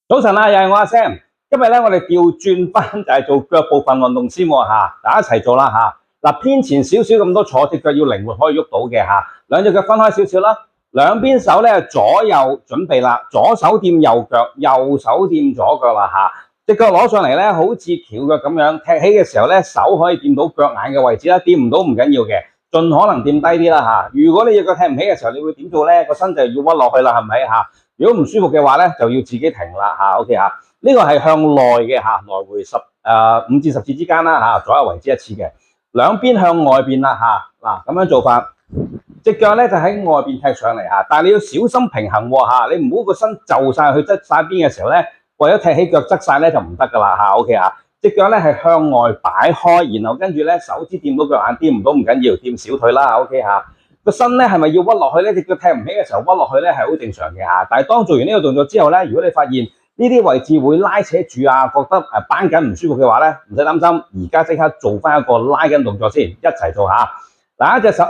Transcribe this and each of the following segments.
早晨啊，又係我阿 Sam。今日咧，我哋調轉翻就係做腳部分運動先喎嚇，大家一齊做啦嚇。嗱，偏前少少咁多，坐隻腳要靈活可以喐到嘅嚇。兩隻腳分開少少啦，兩邊手咧左右準備啦，左手掂右腳，右手掂左腳啦嚇。隻腳攞上嚟咧，好似翹腳咁樣，踢起嘅時候咧，手可以掂到腳眼嘅位置啦，掂唔到唔緊要嘅，盡可能掂低啲啦嚇。如果你隻腳踢唔起嘅時候，你會點做咧？個身就要屈落去啦，係咪嚇？如果唔舒服嘅話咧，就要自己停啦嚇。OK 嚇，呢個係向內嘅嚇，來回5至10次之間啦嚇，左右為之一次嘅。兩邊向外邊啦嚇，嗱咁樣做法，隻腳咧就喺外邊踢上嚟嚇，但係你要小心平衡喎嚇，你唔好個身就晒去側晒邊嘅時候咧，為咗踢起腳側晒咧就唔得噶啦嚇。OK 嚇，隻腳咧係向外擺開，然後跟住咧手指掂到腳眼，掂唔到唔緊要，掂小腿啦。OK 嚇。個身咧係咪要屈落去咧？隻腳踢唔起嘅時候屈落去咧係好正常嘅嚇。但係當做完呢個動作之後咧，如果你發現呢啲位置會拉扯住啊，覺得繃緊唔舒服嘅話咧，唔使擔心，而家即刻做翻一個拉筋動作先，一齊做下。嗱，一隻手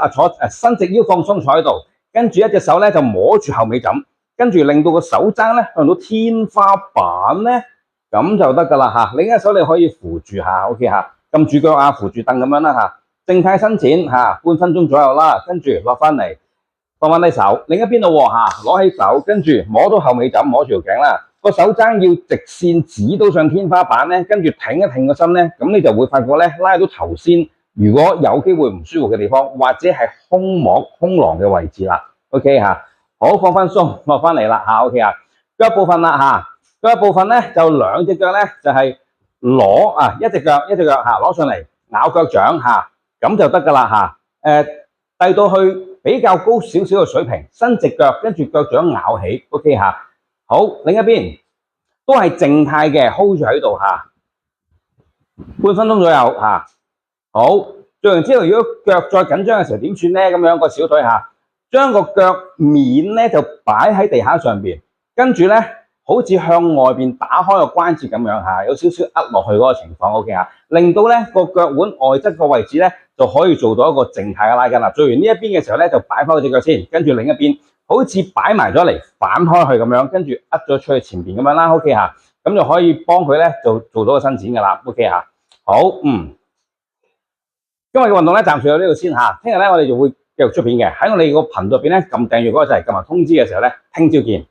伸直腰放鬆坐喺度，跟住一隻手咧就摸住後尾枕，跟住令到個手踭咧向到天花板咧，咁就得噶啦嚇。另一隻手你可以扶住下 ，OK 嚇，撳住腳啊，扶住凳咁樣啦嚇。靜態伸展嚇，半分鐘左右啦，跟住落翻嚟，放翻低手，另一邊度嚇，攞起手，跟住摸到後尾枕，摸住條頸啦，個手踭要直線指到上天花板咧，跟住挺一挺個身咧，咁你就會發覺咧拉到頭先，如果有機會唔舒服嘅地方，或者係胸膜、胸囊嘅位置啦 ，OK 嚇，好放翻鬆，落翻嚟啦嚇 ，OK 嚇，腳部分啦嚇，腳部分咧就兩隻腳咧就係攞一隻腳嚇攞上嚟咬腳掌嚇。咁就得噶啦嚇，遞到去比較高少少嘅水平，伸直腳，跟住腳掌咬起 ，OK 嚇。好，另一邊都係靜態嘅 ，hold 住喺度嚇，半分鐘左右嚇。好，做完之後，如果腳再緊張嘅時候點算咧？咁樣個小腿嚇，將個腳面咧就擺喺地下上邊，跟住咧好似向外邊打開個關節咁樣嚇，有少少壓落去嗰個情況 ，OK 嚇，令到咧個腳腕外側個位置咧。就可以做到一個靜態嘅拉筋啦。做完呢一邊嘅時候咧，就擺翻嗰隻腳先，跟住另一邊好似擺埋咗嚟反開去咁樣，跟住壓咗出去前邊咁樣啦。OK 嚇，咁就可以幫佢咧做到個伸展噶啦。OK 嚇，好今日嘅運動咧暫時到呢度先嚇，聽日咧我哋就會繼續出片嘅。喺我哋個頻道入邊咧撳訂閱嗰個掣，撳埋通知嘅時候咧，聽朝見。